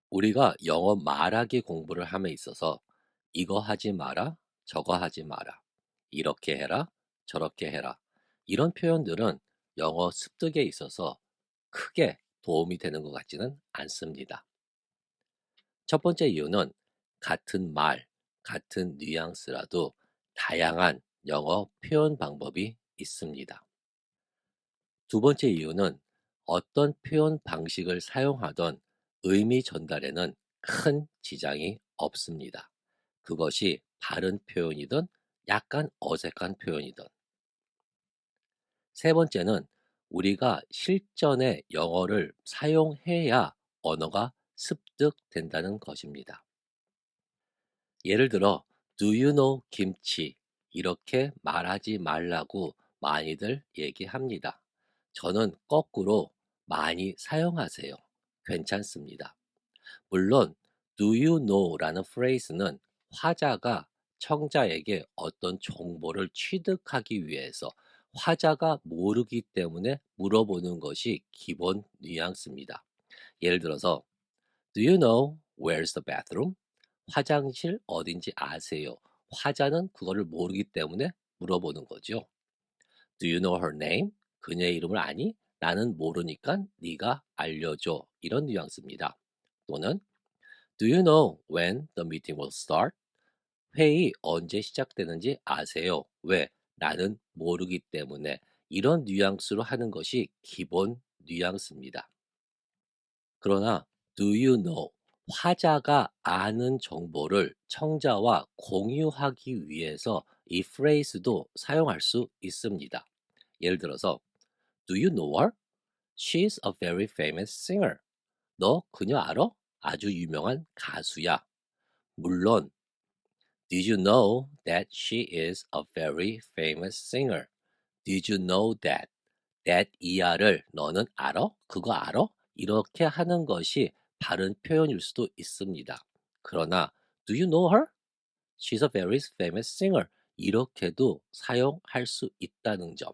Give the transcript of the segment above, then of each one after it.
우리가 영어 말하기 공부를 함에 있어서 이거 하지 마라, 저거 하지 마라, 이렇게 해라, 저렇게 해라. 이런 표현들은 영어 습득에 있어서 크게 도움이 되는 것 같지는 않습니다. 첫 번째 이유는 같은 말, 같은 뉘앙스라도 다양한 영어 표현 방법이 있습니다. 두 번째 이유는 어떤 표현 방식을 사용하던 의미 전달에는 큰 지장이 없습니다. 그것이 바른 표현이든 약간 어색한 표현이든. 세 번째는 우리가 실전에 영어를 사용해야 언어가 습득된다는 것입니다. 예를 들어, Do you know 김치? 이렇게 말하지 말라고 많이들 얘기합니다. 저는 거꾸로 많이 사용하세요. 괜찮습니다. 물론 Do you know라는 phrase는 화자가 청자에게 어떤 정보를 취득하기 위해서 화자가 모르기 때문에 물어보는 것이 기본 뉘앙스입니다. 예를 들어서 Do you know where's the bathroom? 화장실 어딘지 아세요? 화자는 그거를 모르기 때문에 물어보는 거죠. Do you know her name? 그녀의 이름을 아니? 나는 모르니까 네가 알려줘. 이런 뉘앙스입니다. 또는 Do you know when the meeting will start? 회의 언제 시작되는지 아세요? 왜? 나는 모르기 때문에. 이런 뉘앙스로 하는 것이 기본 뉘앙스입니다. 그러나 Do you know? 화자가 아는 정보를 청자와 공유하기 위해서 이 phrase도 사용할 수 있습니다. 예를 들어서 Do you know her? She's a very famous singer. 너 그녀 알아? 아주 유명한 가수야. 물론 Did you know that she is a very famous singer? Did you know that? That ER을 너는 알아? 그거 알아? 이렇게 하는 것이 바른 표현일 수도 있습니다. 그러나 Do you know her? She's a very famous singer. 이렇게도 사용할 수 있다는 점.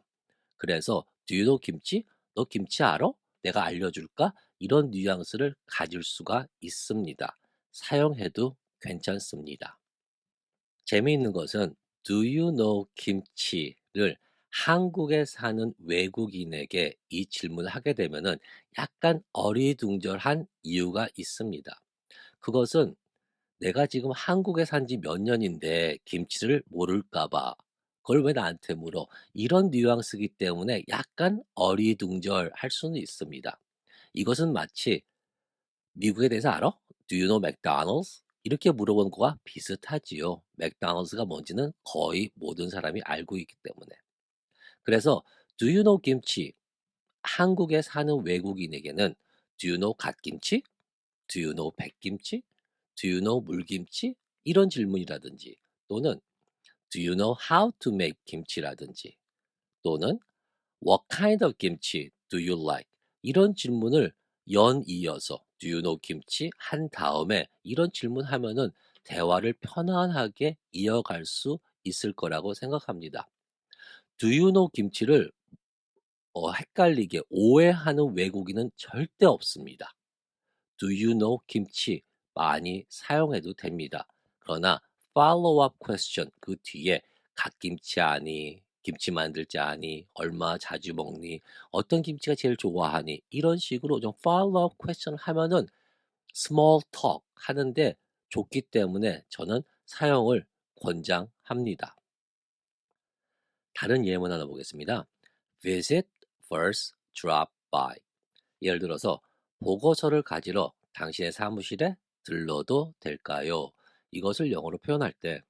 그래서 Do you know 김치? 너 김치 알아? 내가 알려줄까? 이런 뉘앙스를 가질 수가 있습니다. 사용해도 괜찮습니다. 재미있는 것은 Do you know 김치를 한국에 사는 외국인에게 이 질문을 하게 되면은 약간 어리둥절한 이유가 있습니다. 그것은 내가 지금 한국에 산지 몇 년인데 김치를 모를까 봐. 그걸 왜 나한테 물어? 이런 뉘앙스이기 때문에 약간 어리둥절할 수는 있습니다. 이것은 마치 미국에 대해서 알아? Do you know McDonald's? 이렇게 물어보는 거와 비슷하지요. 맥도날드가 뭔지는 거의 모든 사람이 알고 있기 때문에. 그래서 Do you know 김치? 한국에 사는 외국인에게는 Do you know 갓김치? Do you know 백김치? Do you know 물김치? 이런 질문이라든지 또는 Do you know how to make 김치라든지 또는 What kind of 김치 do you like? 이런 질문을 연이어서 Do you know 김치? 한 다음에 이런 질문하면은 대화를 편안하게 이어갈 수 있을 거라고 생각합니다. Do you know 김치를 헷갈리게 오해하는 외국인은 절대 없습니다. Do you know 김치 많이 사용해도 됩니다. 그러나 follow-up question 그 뒤에 갓김치 아니, 김치 만들 줄 아니, 얼마 자주 먹니, 어떤 김치가 제일 좋아하니 이런 식으로 좀 follow-up question 하면은 small talk 하는데 좋기 때문에 저는 사용을 권장합니다. 다른 예문 하나 보겠습니다. Visit vs drop by. 예를 들어서 보고서를 가지러 당신의 사무실에 들러도 될까요? 이것을 영어로 표현할 때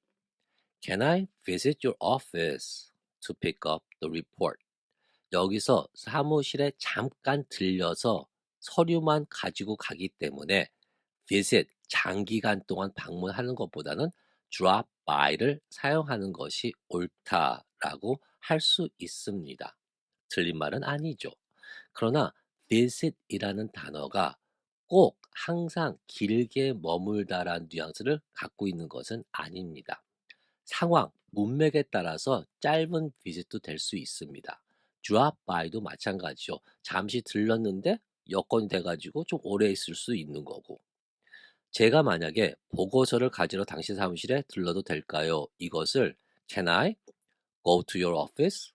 Can I visit your office to pick up the report? 여기서 사무실에 잠깐 들려서 서류만 가지고 가기 때문에 visit 장기간 동안 방문하는 것보다는 drop by를 사용하는 것이 옳다라고 할 수 있습니다. 틀린 말은 아니죠. 그러나 visit이라는 단어가 꼭 항상 길게 머물다라는 뉘앙스를 갖고 있는 것은 아닙니다. 상황, 문맥에 따라서 짧은 visit도 될 수 있습니다. drop by도 마찬가지죠. 잠시 들렀는데 여건이 돼가지고 좀 오래 있을 수 있는 거고. 제가 만약에 보고서를 가지러 당신 사무실에 들러도 될까요? 이것을 Can I go to your office?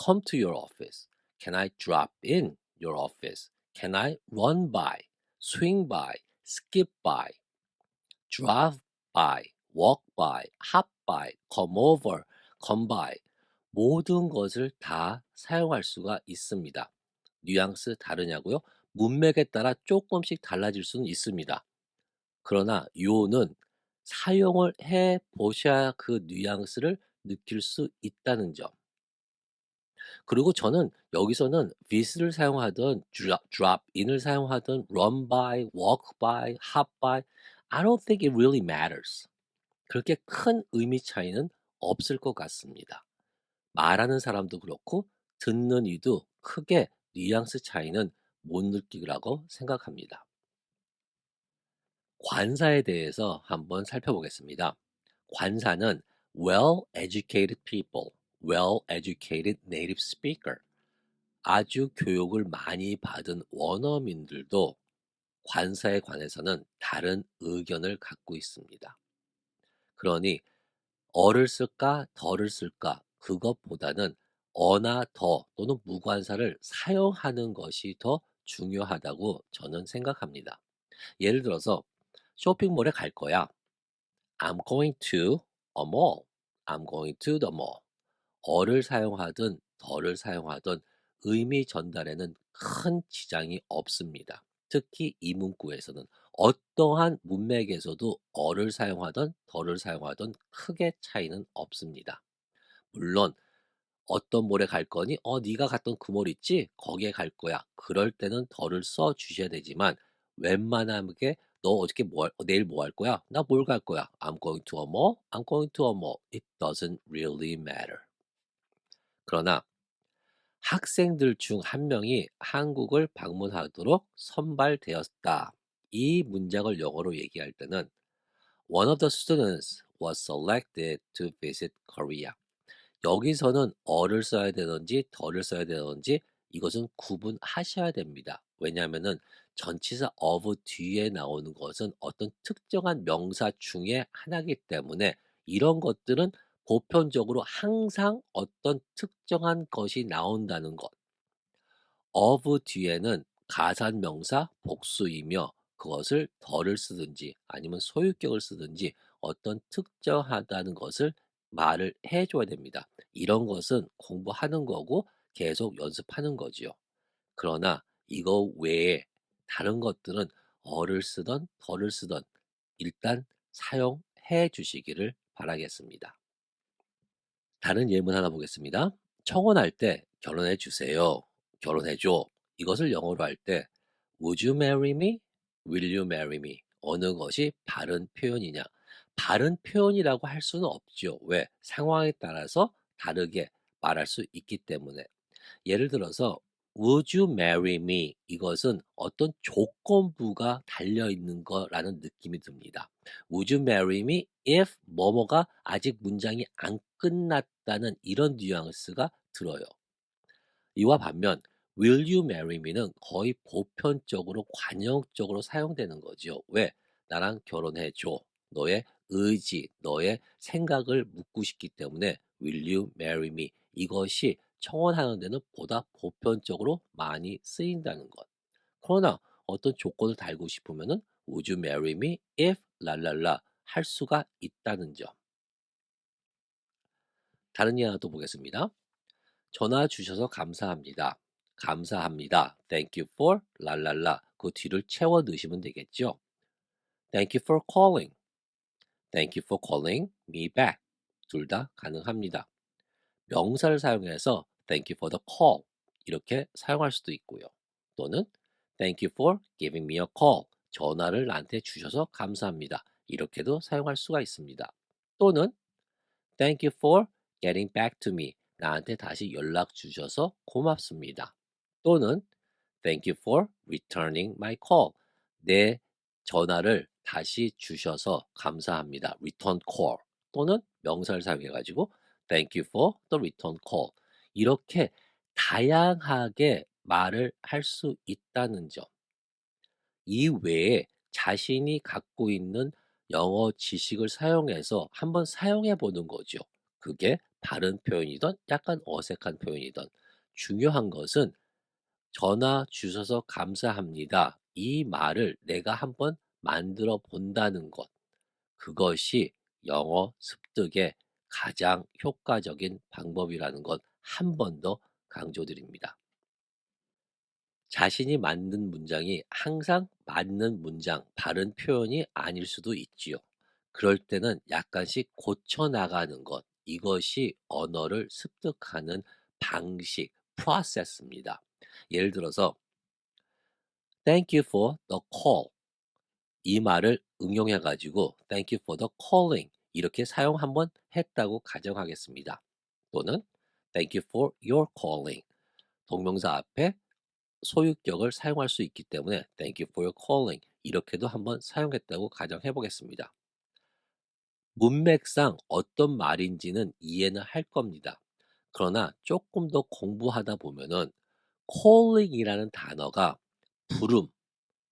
Come to your office? Can I drop in your office? Can I run by? Swing by? Skip by? Drive by? Walk by? Hop by? Come over? Come by? 모든 것을 다 사용할 수가 있습니다. 뉘앙스 다르냐고요? 문맥에 따라 조금씩 달라질 수는 있습니다. 그러나 요는 사용을 해 보셔야 그 뉘앙스를 느낄 수 있다는 점. 그리고 저는 여기서는 this를 사용하든 drop in을 사용하든 run by, walk by, hop by, I don't think it really matters. 그렇게 큰 의미 차이는 없을 것 같습니다. 말하는 사람도 그렇고 듣는 이도 크게 뉘앙스 차이는 못 느끼라고 생각합니다. 관사에 대해서 한번 살펴보겠습니다. 관사는 well-educated people, well-educated native speaker, 아주 교육을 많이 받은 원어민들도 관사에 관해서는 다른 의견을 갖고 있습니다. 그러니 어를 쓸까 덜을 쓸까 그것보다는 어나 더 또는 무관사를 사용하는 것이 더 중요하다고 저는 생각합니다. 예를 들어서 쇼핑몰에 갈 거야. I'm going to a mall. I'm going to the mall. 어를 사용하든 덜을 사용하든 의미 전달에는 큰 지장이 없습니다. 특히 이 문구에서는 어떠한 문맥에서도 어를 사용하든 덜을 사용하든 크게 차이는 없습니다. 물론 어떤 몰에 갈 거니? 네가 갔던 그 몰 있지? 거기에 갈 거야. 그럴 때는 덜을 써 주셔야 되지만 웬만하게 너 어저께 내일 뭐 할 거야? 나 뭘 갈 거야? I'm going to a mall. I'm going to a mall. It doesn't really matter. 그러나 학생들 중 한 명이 한국을 방문하도록 선발되었다. 이 문장을 영어로 얘기할 때는 One of the students was selected to visit Korea. 여기서는 어를 써야 되는지 덜을 써야 되는지 이것은 구분하셔야 됩니다. 왜냐하면은 전치사 of 뒤에 나오는 것은 어떤 특정한 명사 중에 하나이기 때문에 이런 것들은 보편적으로 항상 어떤 특정한 것이 나온다는 것. of 뒤에는 가산명사 복수이며 그것을 덜을 쓰든지 아니면 소유격을 쓰든지 어떤 특정하다는 것을 말을 해줘야 됩니다. 이런 것은 공부하는 거고 계속 연습하는 거지요. 그러나 이거 외에 다른 것들은 어를 쓰던 덜을 쓰던 일단 사용해 주시기를 바라겠습니다. 다른 예문 하나 보겠습니다. 청혼할 때 결혼해 주세요. 결혼해 줘. 이것을 영어로 할 때 Would you marry me? Will you marry me? 어느 것이 바른 표현이냐? 바른 표현이라고 할 수는 없죠. 왜? 상황에 따라서 다르게 말할 수 있기 때문에. 예를 들어서 Would you marry me? 이것은 어떤 조건부가 달려있는 거라는 느낌이 듭니다. Would you marry me if 뭐뭐가 아직 문장이 안 끝났다는 이런 뉘앙스가 들어요. 이와 반면 Will you marry me는 거의 보편적으로 관용적으로 사용되는 거죠. 왜? 나랑 결혼해 줘. 너의 의지, 너의 생각을 묻고 싶기 때문에 Will you marry me? 이것이 청원하는 데는 보다 보편적으로 많이 쓰인다는 것. 그러나 어떤 조건을 달고 싶으면은 Would you marry me if 랄랄라 할 수가 있다는 점. 다른 예 하나 또 보겠습니다. 전화 주셔서 감사합니다. 감사합니다. Thank you for 랄랄라 그 뒤를 채워 넣으시면 되겠죠. Thank you for calling. Thank you for calling me back. 둘 다 가능합니다. 명사를 사용해서 Thank you for the call 이렇게 사용할 수도 있고요. 또는 Thank you for giving me a call. 전화를 나한테 주셔서 감사합니다. 이렇게도 사용할 수가 있습니다. 또는 Thank you for getting back to me. 나한테 다시 연락 주셔서 고맙습니다. 또는 Thank you for returning my call. 내 전화를 다시 주셔서 감사합니다. Return call. 또는 명사를 사용해 가지고 Thank you for the return call. 이렇게 다양하게 말을 할 수 있다는 점. 이 외에 자신이 갖고 있는 영어 지식을 사용해서 한번 사용해 보는 거죠. 그게 바른 표현이든 약간 어색한 표현이든 중요한 것은 "전화 주셔서 감사합니다." 이 말을 내가 한번 만들어 본다는 것. 그것이 영어 습득의 가장 효과적인 방법이라는 것 한 번 더 강조드립니다. 자신이 만든 문장이 항상 맞는 문장, 바른 표현이 아닐 수도 있지요. 그럴 때는 약간씩 고쳐 나가는 것. 이것이 언어를 습득하는 방식, 프로세스입니다. 예를 들어서 Thank you for the call. 이 말을 응용해 가지고 Thank you for the calling 이렇게 사용 한번 했다고 가정하겠습니다. 또는 Thank you for your calling. 동명사 앞에 소유격을 사용할 수 있기 때문에 Thank you for your calling 이렇게도 한번 사용했다고 가정해 보겠습니다. 문맥상 어떤 말인지는 이해는 할 겁니다. 그러나 조금 더 공부하다 보면은 calling이라는 단어가 부름,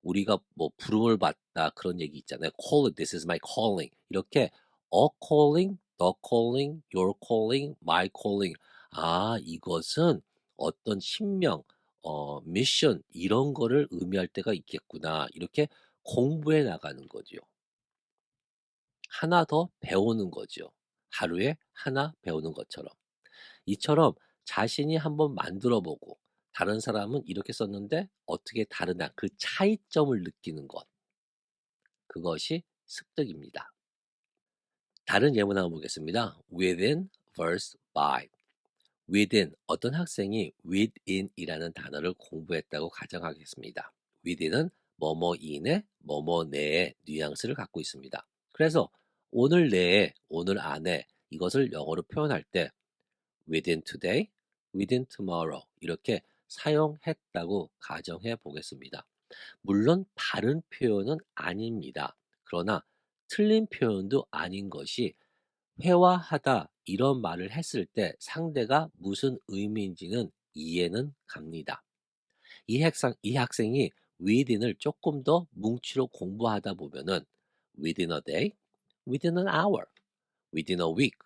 우리가 뭐 부름을 받다 그런 얘기 있잖아요. Call, this is my calling. 이렇게 a calling, the calling, your calling, my calling. 아, 이것은 어떤 신명, 미션 이런 거를 의미할 때가 있겠구나. 이렇게 공부해 나가는 거죠. 하나 더 배우는 거죠. 하루에 하나 배우는 것처럼. 이처럼 자신이 한번 만들어 보고 다른 사람은 이렇게 썼는데 어떻게 다르나 그 차이점을 느끼는 것. 그것이 습득입니다. 다른 예문 한번 보겠습니다. within vs by. within 어떤 학생이 within이라는 단어를 공부했다고 가정하겠습니다. within은 뭐뭐 이내, 뭐뭐 내의 뉘앙스를 갖고 있습니다. 그래서 오늘 내에, 오늘 안에 이것을 영어로 표현할 때 within today, within tomorrow 이렇게 사용했다고 가정해 보겠습니다. 물론 바른 표현은 아닙니다. 그러나 틀린 표현도 아닌 것이 회화하다 이런 말을 했을 때 상대가 무슨 의미인지는 이해는 갑니다. 이 학생이 within을 조금 더 뭉치로 공부하다 보면은 within a day, within an hour, within a week,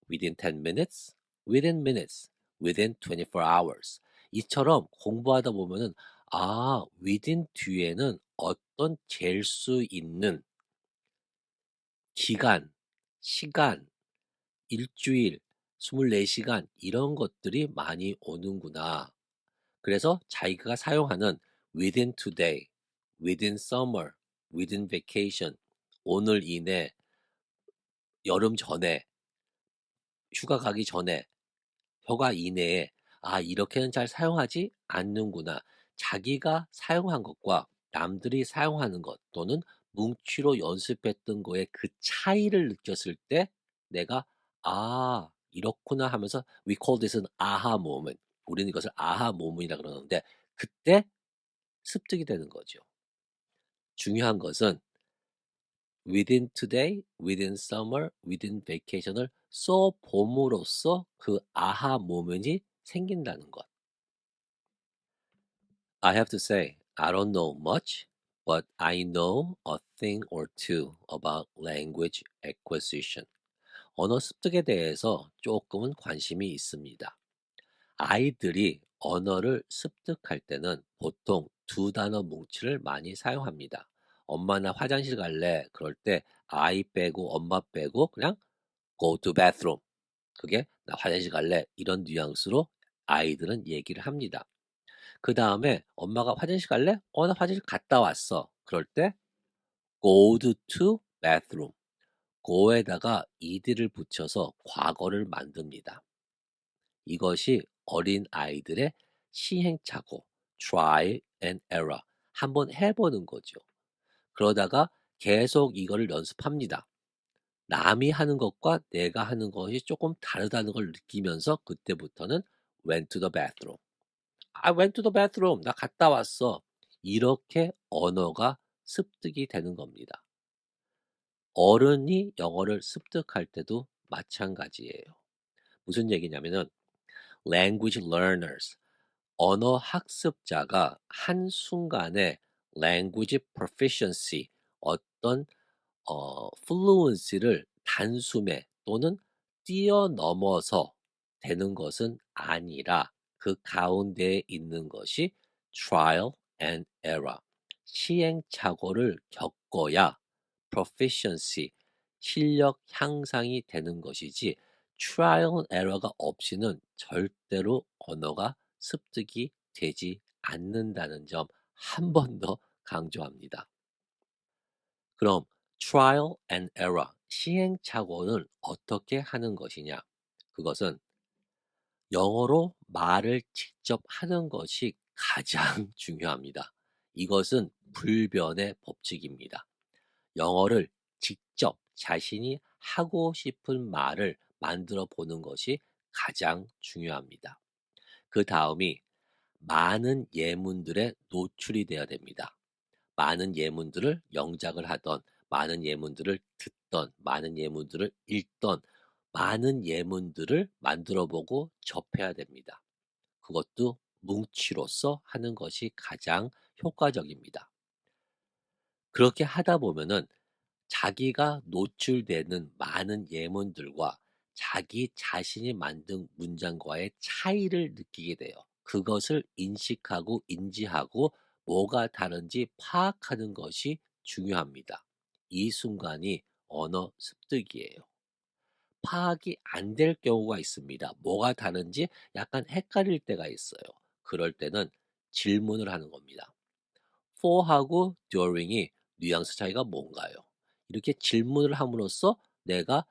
within 10 minutes, within minutes, within 24 hours. 이처럼 공부하다 보면은 아, within 뒤에는 어떤 잴 수 있는 기간, 시간, 일주일, 24시간 이런 것들이 많이 오는구나. 그래서 자기가 사용하는 within today, within summer, within vacation, 오늘 이내, 여름 전에, 휴가 가기 전에 효과 이내에 아, 이렇게는 잘 사용하지 않는구나. 자기가 사용한 것과 남들이 사용하는 것 또는 뭉치로 연습했던 거의 그 차이를 느꼈을 때 내가 아, 이렇구나 하면서 we call this an aha moment. 우리는 이것을 아하 모멘이라 그러는데 그때 습득이 되는 거죠. 중요한 것은 within today, within summer, within vacation을 써 봄으로써 그 아하 모멘이 생긴다는 것. I have to say, I don't know much, but I know a thing or two about language acquisition. 언어 습득에 대해서 조금은 관심이 있습니다. 아이들이 언어를 습득할 때는 보통 두 단어 뭉치를 많이 사용합니다. 엄마 나 화장실 갈래? 그럴 때 아이 빼고 엄마 빼고 그냥 go to bathroom. 그게 나 화장실 갈래? 이런 뉘앙스로 아이들은 얘기를 합니다. 그 다음에 엄마가 화장실 갈래? 나 화장실 갔다 왔어. 그럴 때 go to bathroom. go에다가 ed를 붙여서 과거를 만듭니다. 이것이 어린 아이들의 시행착오, try and error. 한번 해보는 거죠. 그러다가 계속 이거를 연습합니다. 남이 하는 것과 내가 하는 것이 조금 다르다는 걸 느끼면서 그때부터는 went to the bathroom. I went to the bathroom. 나 갔다 왔어. 이렇게 언어가 습득이 되는 겁니다. 어른이 영어를 습득할 때도 마찬가지예요. 무슨 얘기냐면은 language learners, 언어 학습자가 한순간에 language proficiency, 어떤 fluency를 단숨에 또는 뛰어넘어서 되는 것은 아니라 그 가운데에 있는 것이 trial and error, 시행착오를 겪어야 proficiency, 실력 향상이 되는 것이지 trial and error가 없이는 절대로 언어가 습득이 되지 않는다는 점 한 번 더 강조합니다. 그럼 trial and error, 시행착오는 어떻게 하는 것이냐? 그것은 영어로 말을 직접 하는 것이 가장 중요합니다. 이것은 불변의 법칙입니다. 영어를 직접 자신이 하고 싶은 말을 만들어 보는 것이 가장 중요합니다. 그 다음이 많은 예문들에 노출이 되어야 됩니다. 많은 예문들을 영작을 하던, 많은 예문들을 듣던, 많은 예문들을 읽던, 많은 예문들을 만들어 보고 접해야 됩니다. 그것도 뭉치로서 하는 것이 가장 효과적입니다. 그렇게 하다 보면은 자기가 노출되는 많은 예문들과 자기 자신이 만든 문장과의 차이를 느끼게 돼요. 그것을 인식하고 인지하고 뭐가 다른지 파악하는 것이 중요합니다. 이 순간이 언어 습득이에요. 파악이 안 될 경우가 있습니다. 뭐가 다른지 약간 헷갈릴 때가 있어요. 그럴 때는 질문을 하는 겁니다. for하고 during이 뉘앙스 차이가 뭔가요? 이렇게 질문을 함으로써 내가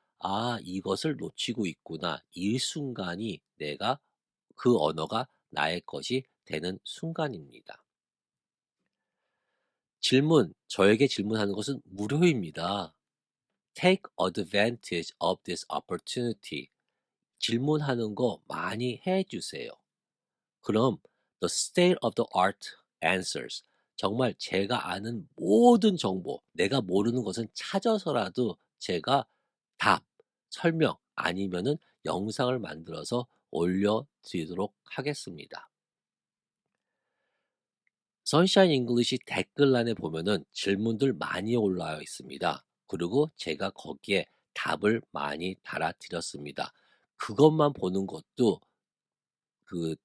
이것을 놓치고 있구나. 이 순간이 내가 그 언어가 나의 것이 되는 순간입니다. 저에게 질문하는 것은 무료입니다. Take advantage of this opportunity. 질문하는 거 많이 해 주세요. 그럼 the state of the art answers. 정말 제가 아는 모든 정보, 내가 모르는 것은 찾아서라도 제가 답, 설명 아니면은 영상을 만들어서 올려드리도록 하겠습니다. 선샤인 잉글리시 댓글란에 보면은 질문들 많이 올라와 있습니다. 그리고 제가 거기에 답을 많이 달아드렸습니다. 그것만 보는 것도 그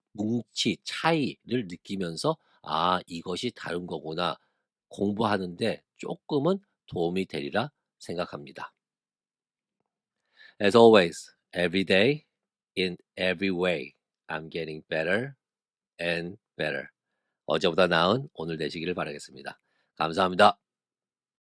차이를 느끼면서 '아 이것이 다른 거구나.' 공부하는데 쪼끔은 도움이 되리라 생각합니다. As always, every day, in every way, I'm getting better and better. 어제보다 나은 오늘 되시기를 바라겠습니다. 감사합니다.